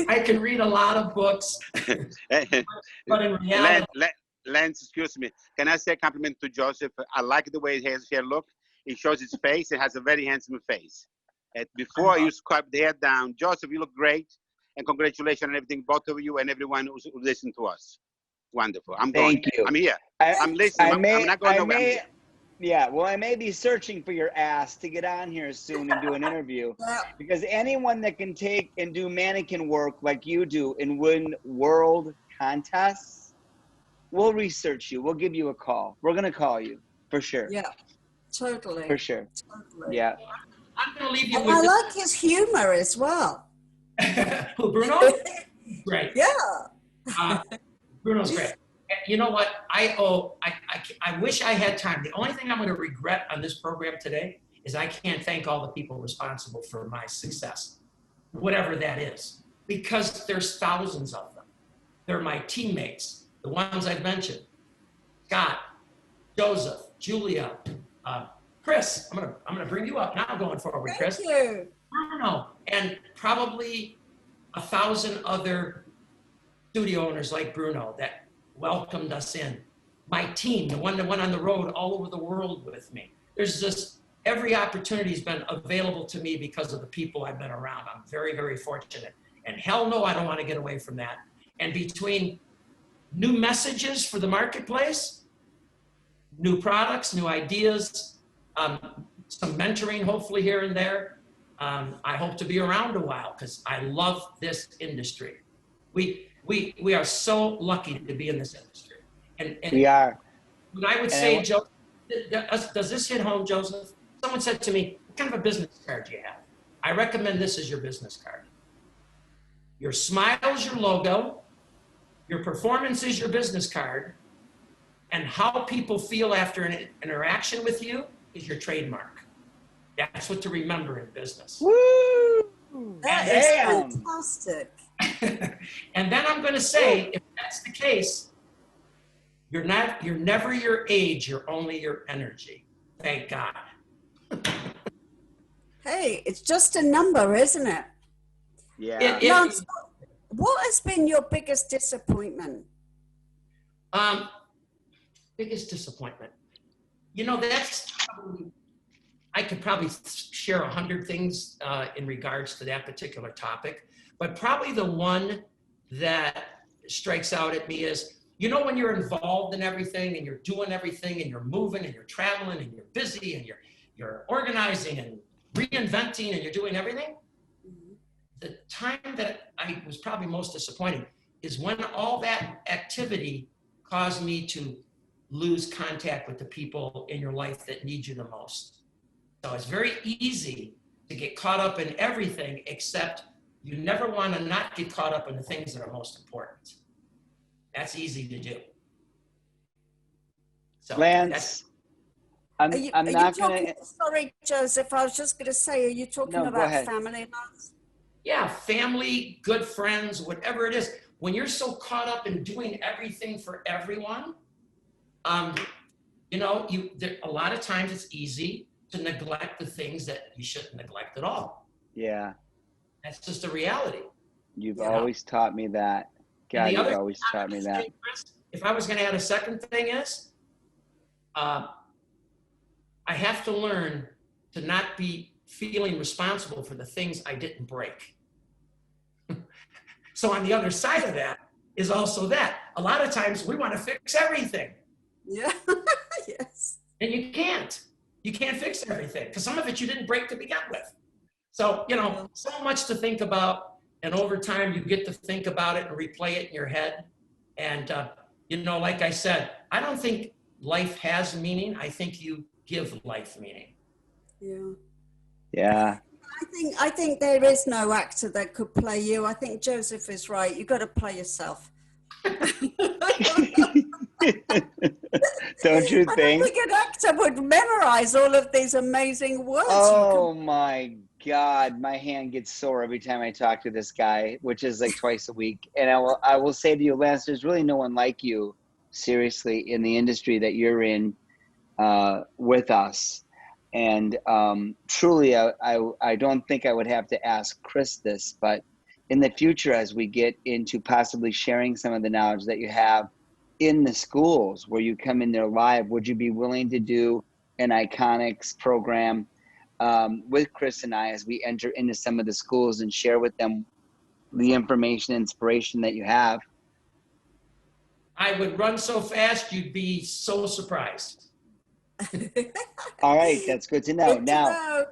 S2: I can read a lot of books. But in reality,
S4: Lance, excuse me. Can I say a compliment to Joseph? I like the way his hair looks. It shows his face. It has a very handsome face. Before you swipe the hair down, Joseph, you look great. And congratulations on everything, both of you and everyone who's listening to us. Wonderful.
S3: Thank you.
S4: I'm here. I'm listening. I'm not going nowhere.
S3: Yeah, well, I may be searching for your ass to get on here soon and do an interview. Because anyone that can take and do mannequin work like you do and win world contests, we'll research you. We'll give you a call. We're going to call you for sure.
S1: Yeah, totally.
S3: For sure.
S1: Totally.
S3: Yeah.
S2: I'm going to leave you
S1: And
S2: with
S1: I like his humor as well.
S2: Who, Bruno? Great.
S1: Yeah.
S2: Bruno's great. You know what? I wish I had time. The only thing I'm going to regret on this program today is I can't thank all the people responsible for my success, whatever that is, because there's thousands of them. They're my teammates, the ones I've mentioned: Scott, Joseph, Julia, Chris. I'm gonna bring you up now going forward, Chris.
S1: Thank you.
S2: Bruno, and probably 1,000 other studio owners like Bruno that welcomed us in. My team, the one that went on the road all over the world with me. There's just, every opportunity has been available to me because of the people I've been around. I'm very, very fortunate. And hell no, I don't want to get away from that. And between new messages for the marketplace, new products, new ideas, some mentoring hopefully here and there, I hope to be around a while because I love this industry. We are so lucky to be in this industry. And
S3: we are.
S2: When I would say, Joseph, does this hit home, Joseph? Someone said to me, what kind of a business card do you have? I recommend this as your business card. Your smile is your logo, your performance is your business card, and how people feel after an interaction with you is your trademark. That's what to remember in business.
S3: Woo!
S1: That is fantastic.
S2: And then I'm going to say, if that's the case, You're never your age, you're only your energy. Thank God.
S1: Hey, it's just a number, isn't it?
S3: Yeah.
S1: Lance, what has been your biggest disappointment?
S2: Biggest disappointment. You know, that's probably, I could probably share 100 things in regards to that particular topic, but probably the one that strikes out at me is, you know, when you're involved in everything and you're doing everything and you're moving and you're traveling and you're busy and you're organizing and reinventing and you're doing everything, the time that I was probably most disappointed is when all that activity caused me to lose contact with the people in your life that need you the most. So it's very easy to get caught up in everything, except you never want to not get caught up in the things that are most important. That's easy to do. So
S3: Lance, I'm not going to.
S1: Sorry, Joseph, I was just going to say, are you talking about family, Lance?
S2: Yeah, family, good friends, whatever it is. When you're so caught up in doing everything for everyone, you know, a lot of times it's easy to neglect the things that you shouldn't neglect at all.
S3: Yeah.
S2: That's just a reality.
S3: You've always taught me that. God, you've always taught me that.
S2: If I was going to add a second thing is, I have to learn to not be feeling responsible for the things I didn't break. So on the other side of that is also that. A lot of times we want to fix everything.
S1: Yeah, yes.
S2: And you can't. You can't fix everything because some of it you didn't break to begin with. So, you know, so much to think about. And over time, you get to think about it and replay it in your head. And, you know, like I said, I don't think life has meaning. I think you give life meaning.
S1: Yeah.
S3: Yeah.
S1: I think there is no actor that could play you. I think Joseph is right. You've got to play yourself.
S3: Don't you think?
S1: I don't think an actor would memorize all of these amazing words.
S3: Oh my God, my hand gets sore every time I talk to this guy, which is like twice a week. And I will say to you, Lance, there's really no one like you, seriously, in the industry that you're in with us. And truly, I don't think I would have to ask Chris this, but in the future, as we get into possibly sharing some of the knowledge that you have in the schools where you come in there live, would you be willing to do an iConixxx program with Chris and I as we enter into some of the schools and share with them the information, inspiration that you have?
S2: I would run so fast, you'd be so surprised.
S3: All right, that's good to know. Now,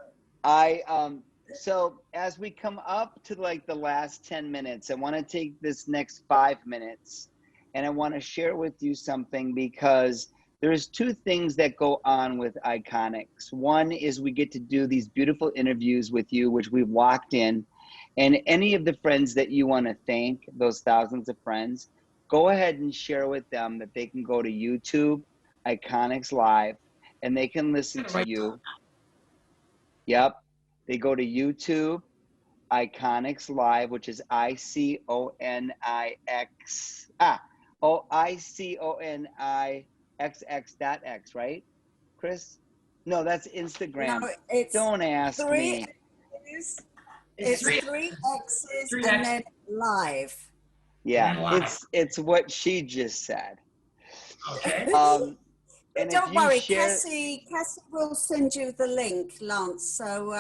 S3: so as we come up to like the last 10 minutes, I want to take this next 5 minutes and I want to share with you something, because there's two things that go on with iConixxx. One is we get to do these beautiful interviews with you, which we've locked in, and any of the friends that you want to thank, those thousands of friends, go ahead and share with them that they can go to YouTube, iConixxx Live, and they can listen to you. Yep. They go to YouTube, iConixxx Live, which is ICONIXX. ICONIXX.X, right, Chris? No, that's Instagram.
S1: No, it's
S3: don't ask me.
S1: It's three X's and then live.
S3: Yeah, it's what she just said.
S2: Okay.
S1: And don't worry, Cassie will send you the link, Lance. So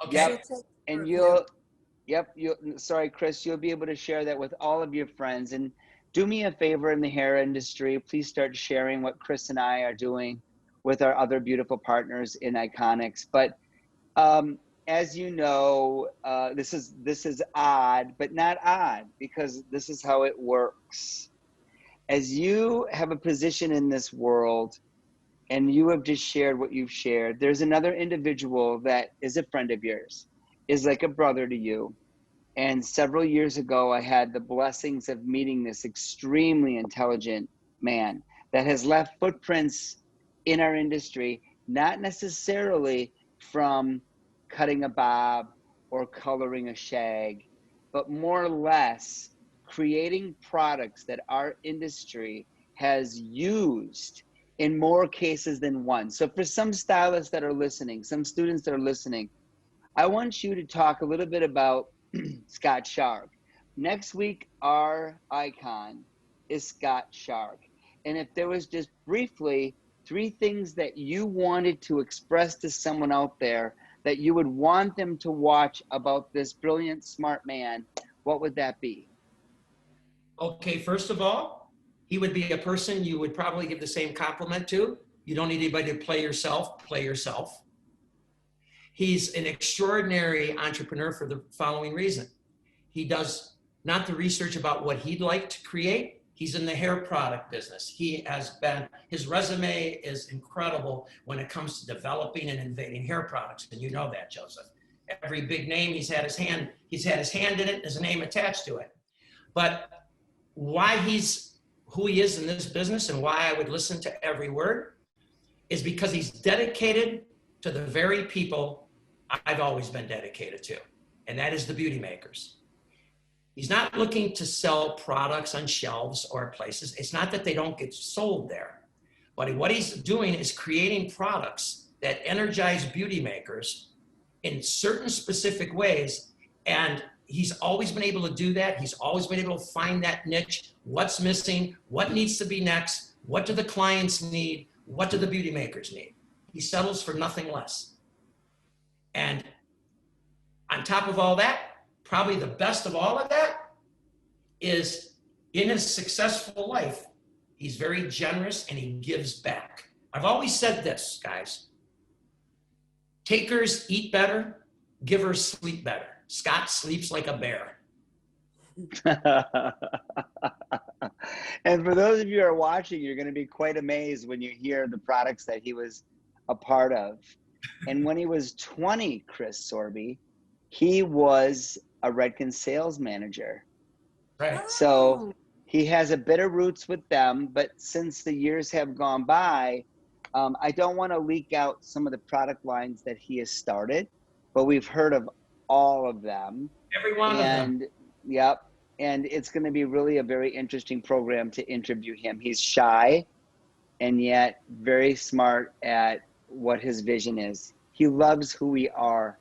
S2: okay.
S3: And sorry, Chris, you'll be able to share that with all of your friends. And do me a favor in the hair industry, please start sharing what Chris and I are doing with our other beautiful partners in iConixxx. But as you know, this is odd, but not odd, because this is how it works. As you have a position in this world and you have just shared what you've shared, there's another individual that is a friend of yours, is like a brother to you. And several years ago, I had the blessings of meeting this extremely intelligent man that has left footprints in our industry, not necessarily from cutting a bob or coloring a shag, but more or less creating products that our industry has used in more cases than one. So for some stylists that are listening, some students that are listening, I want you to talk a little bit about Scott Shark. Next week, our icon is Scott Shark. And if there was just briefly 3 things that you wanted to express to someone out there that you would want them to watch about this brilliant, smart man, what would that be?
S2: Okay, first of all, he would be a person you would probably give the same compliment to. You don't need anybody to play yourself, play yourself. He's an extraordinary entrepreneur for the following reason. He does not the research about what he'd like to create. He's in the hair product business. His resume is incredible when it comes to developing and innovating hair products. And you know that, Joseph. Every big name, he's had his hand in it, his name attached to it. But why he's who he is in this business and why I would listen to every word is because he's dedicated to the very people I've always been dedicated to, and that is the beauty makers. He's not looking to sell products on shelves or places. It's not that they don't get sold there, but what he's doing is creating products that energize beauty makers in certain specific ways, and he's always been able to do that. He's always been able to find that niche, what's missing, what needs to be next, what do the clients need, what do the beauty makers need. He settles for nothing less. And on top of all that, probably the best of all of that is in his successful life, he's very generous and he gives back. I've always said this, guys. Takers eat better, givers sleep better. Scott sleeps like a bear.
S3: And for those of you who are watching, you're going to be quite amazed when you hear the products that he was a part of. And when he was 20, Chris Sorby, he was a Redken sales manager.
S2: Right.
S3: So he has a bit of roots with them, but since the years have gone by, I don't want to leak out some of the product lines that he has started, but we've heard of all of them.
S2: Every one of them.
S3: Yep. And it's going to be really a very interesting program to interview him. He's shy and yet very smart at what his vision is. He loves who we are.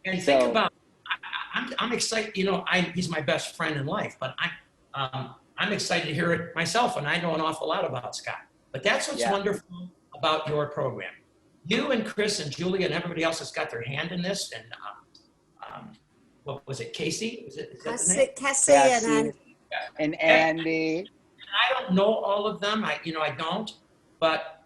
S2: And think about, I'm excited, you know, he's my best friend in life, but I'm excited to hear it myself, and I know an awful lot about Scott. But that's what's wonderful about your program. You and Chris and Julie and everybody else has got their hand in this, and what was it, Casey? Is that the name?
S1: Cassie
S3: and Andy.
S2: And I don't know all of them, I don't, but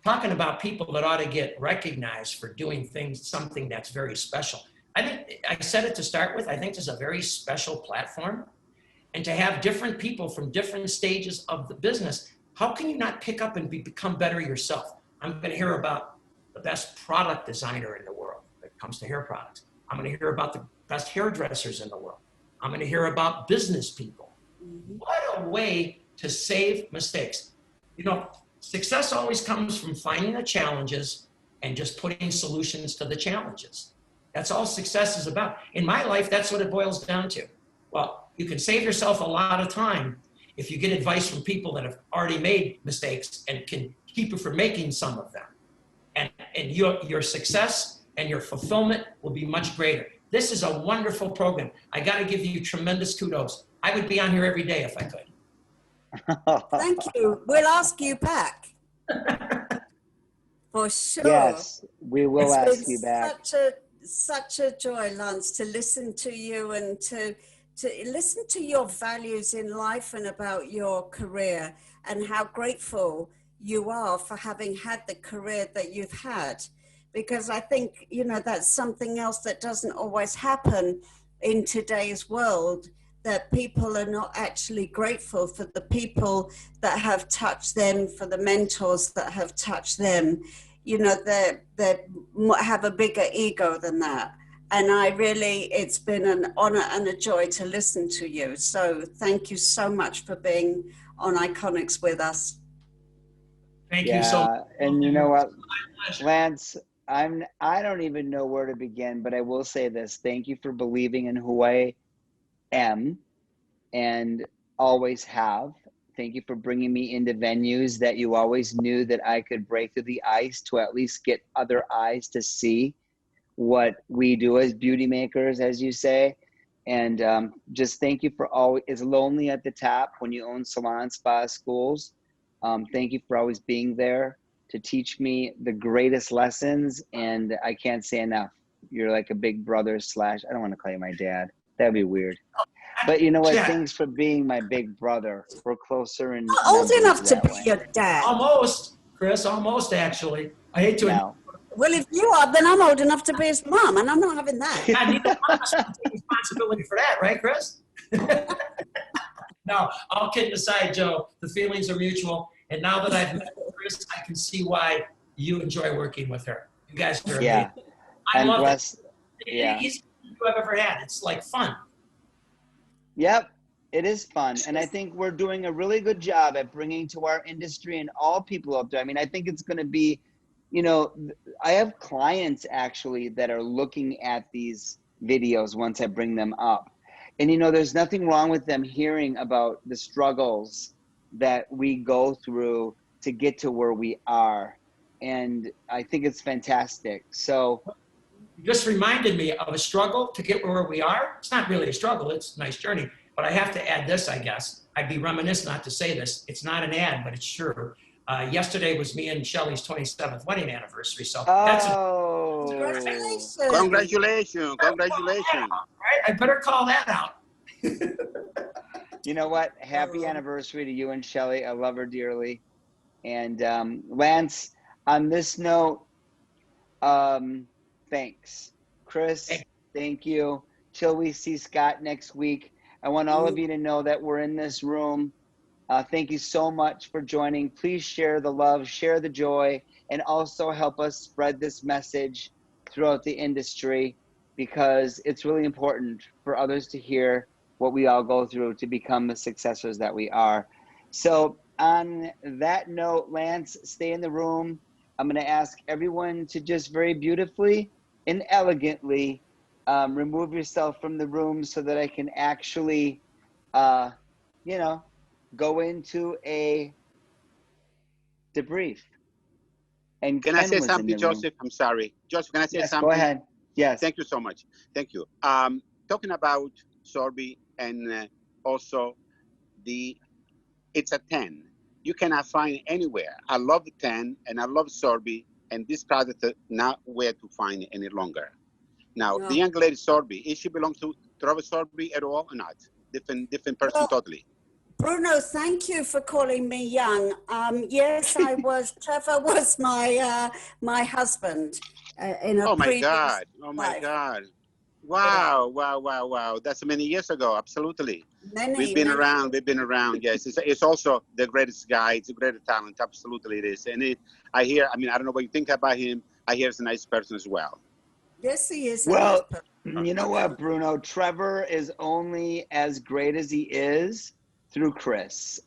S2: talking about people that ought to get recognized for doing something that's very special. I think I said it to start with, I think this is a very special platform, and to have different people from different stages of the business, how can you not pick up and become better yourself? I'm going to hear about the best product designer in the world when it comes to hair products. I'm going to hear about the best hairdressers in the world. I'm going to hear about business people. What a way to save mistakes. You know, success always comes from finding the challenges and just putting solutions to the challenges. That's all success is about. In my life, that's what it boils down to. Well, you can save yourself a lot of time if you get advice from people that have already made mistakes and can keep you from making some of them. And your success and your fulfillment will be much greater. This is a wonderful program. I got to give you tremendous kudos. I would be on here every day if I could.
S1: Thank you. We'll ask you back. For sure.
S3: Yes, we will ask you back.
S1: Such a joy, Lance, to listen to you and to listen to your values in life and about your career and how grateful you are for having had the career that you've had. Because I think, you know, that's something else that doesn't always happen in today's world, that people are not actually grateful for the people that have touched them, for the mentors that have touched them. You know, they have a bigger ego than that. And it's been an honor and a joy to listen to you. So thank you so much for being on iConixxx with us.
S2: Thank you so much.
S3: And you know what, Lance, I don't even know where to begin, but I will say this. Thank you for believing in who I am and always have. Thank you for bringing me into venues that you always knew that I could break through the ice to at least get other eyes to see what we do as beauty makers, as you say. And just thank you for always, it's lonely at the top when you own salon, spa, schools. Thank you for always being there to teach me the greatest lessons. And I can't say enough. You're like a big brother slash, I don't want to call you my dad. That'd be weird. But you know what?
S2: Yeah.
S3: Thanks for being my big brother. We're closer in
S1: Not old
S3: numbers
S1: enough to
S3: that
S1: be
S3: way.
S1: your dad.
S2: Almost, Chris, almost actually. I hate to admit,
S3: No.
S1: Well, if you are, then I'm old enough to be his mom, and I'm not having that.
S2: God, neither one of us can take responsibility for that, right, Chris? No, all kidding aside, Joe, the feelings are mutual. And now that I've met Chris, I can see why you enjoy working with her. You guys are amazing.
S3: Yeah.
S2: I
S3: I'm
S2: love
S3: blessed.
S2: it.
S3: Yeah.
S2: Easiest you I've ever had. It's like fun.
S3: Yep, it is fun. And I think we're doing a really good job at bringing to our industry and all people up there. I mean, I think it's going to be, you know, I have clients actually that are looking at these videos once I bring them up. And, you know, there's nothing wrong with them hearing about the struggles that we go through to get to where we are. And I think it's fantastic. So,
S2: You just reminded me of a struggle to get where we are. It's not really a struggle. It's a nice journey. But I have to add this, I guess. I'd be remiss not to say this. It's not an ad, but it's true. Yesterday was me and Shelly's 27th wedding anniversary. So that's a
S1: Congratulations.
S4: Congratulations. Congratulations.
S2: right. I better call that out.
S3: you know what? Happy anniversary to you and Shelly. I love her dearly. And Lance, on this note, thanks. Chris, thank you. Till we see Scott next week, I want all of you to know that we're in this room. Thank you so much for joining. Please share the love, share the joy, and also help us spread this message throughout the industry, because it's really important for others to hear what we all go through to become the successors that we are. So on that note, Lance, stay in the room. I'm going to ask everyone to just very beautifully and elegantly remove yourself from the room so that I can actually, you know, go into a debrief. And
S4: Can
S3: Ken
S4: I say
S3: was in
S4: something,
S3: the room.
S4: Joseph? I'm sorry. Joseph, can I say
S3: Yes,
S4: something?
S3: go ahead. Yes.
S4: Thank you so much. Thank you. Talking about Sorby and also it's a 10. You cannot find anywhere. I love the 10 and I love Sorby, and this product is not where to find it any longer. Now,
S1: No.
S4: the young lady Sorby, is she belong to Trevor Sorby at all or not? Different person
S1: Well,
S4: totally.
S1: Bruno, thank you for calling me young. Yes, I was. Trevor was my husband in a
S4: Oh my
S1: previous
S4: God. Oh my
S1: life.
S4: God. Wow, wow, wow, wow. That's many years ago. Absolutely. We've been around. We've been around. Yes. It's also the greatest guy. It's a great talent. Absolutely it is. And I don't know what you think about him. I hear he's a nice person as well.
S1: Yes, he is.
S3: Well, you know what, Bruno? Trevor is only as great as he is through Chris.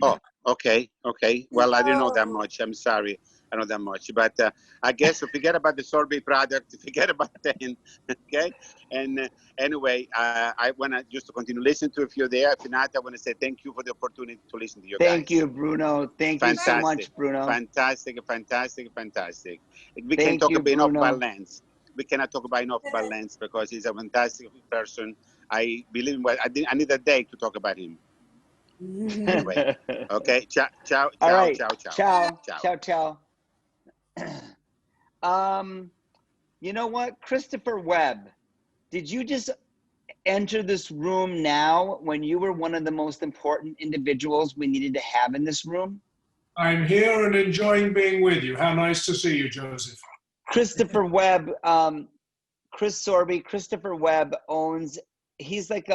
S4: Oh, okay. Okay. Well, I didn't know that much. I'm sorry. I know that much. But I guess forget about the sorbet product. Forget about that. Okay. And anyway, I want to just to continue listening to if you're there. If not, I want to say thank you for the opportunity to listen to you guys.
S3: Thank you, Bruno. Thank you so much, Bruno.
S4: Fantastic. We can talk about enough about Lance. We cannot talk about enough about Lance because he's a fantastic person. I believe I need a day to talk about him. Anyway, okay. Ciao.
S3: All right. Ciao. You know what, Christopher Webb, did you just enter this room now when you were one of the most important individuals we needed to have in this room?
S5: I'm here and enjoying being with you. How nice to see you, Joseph.
S3: Christopher Webb, Chris Sorby, Christopher Webb he's like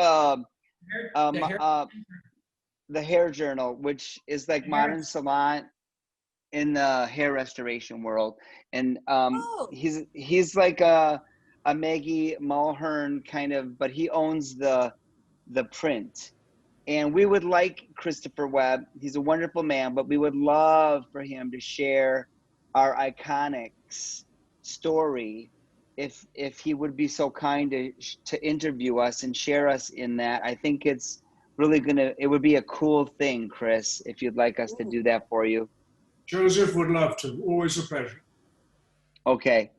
S3: the Hair Journal, which is like modern salon in the hair restoration world. And he's like a Maggie Mulhern kind of, but he owns the print. And we would like Christopher Webb, he's a wonderful man, but we would love for him to share our iConixxx story if he would be so kind to interview us and share us in that. I think it's really gonna, it would be a cool thing, Chris, if you'd like us to do that for you.
S5: Joseph would love to. Always a pleasure.
S3: Okay.